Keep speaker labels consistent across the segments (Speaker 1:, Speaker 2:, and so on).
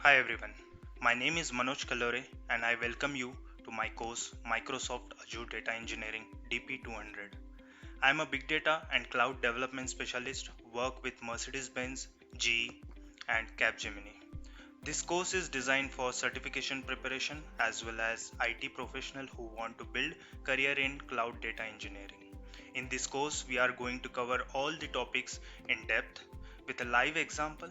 Speaker 1: Hi everyone, my name is Manoj Kalore and I welcome you to my course Microsoft Azure Data Engineering DP200. I am a big data and cloud development specialist, work with Mercedes-Benz, GE and Capgemini. This course is designed for certification preparation as well as IT professional who want to build career in cloud data engineering. In this course, we are going to cover all the topics in depth with a live example.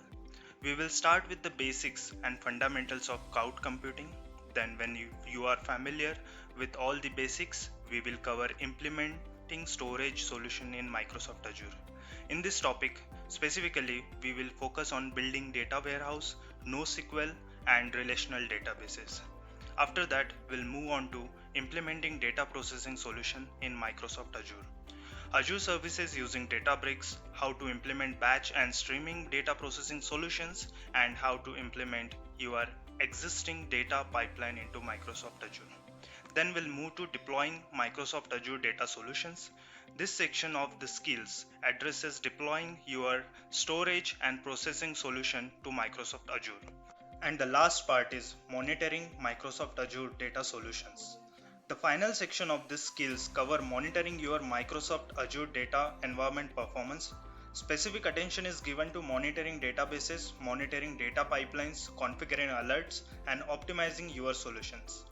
Speaker 1: We will start with the basics and fundamentals of cloud computing. Then, when you are familiar with all the basics, we will cover implementing storage solution in Microsoft Azure. In this topic, specifically, we will focus on building data warehouse, NoSQL, and relational databases. After that, we'll move on to implementing data processing solution in Microsoft Azure. Azure services using Databricks, how to implement batch and streaming data processing solutions, and how to implement your existing data pipeline into Microsoft Azure. Then we'll move to deploying Microsoft Azure data solutions. This section of the skills addresses deploying your storage and processing solution to Microsoft Azure. And the last part is monitoring Microsoft Azure data solutions. The final section of these skills cover monitoring your Microsoft Azure data environment performance. Specific attention is given to monitoring databases, monitoring data pipelines, configuring alerts, and optimizing your solutions.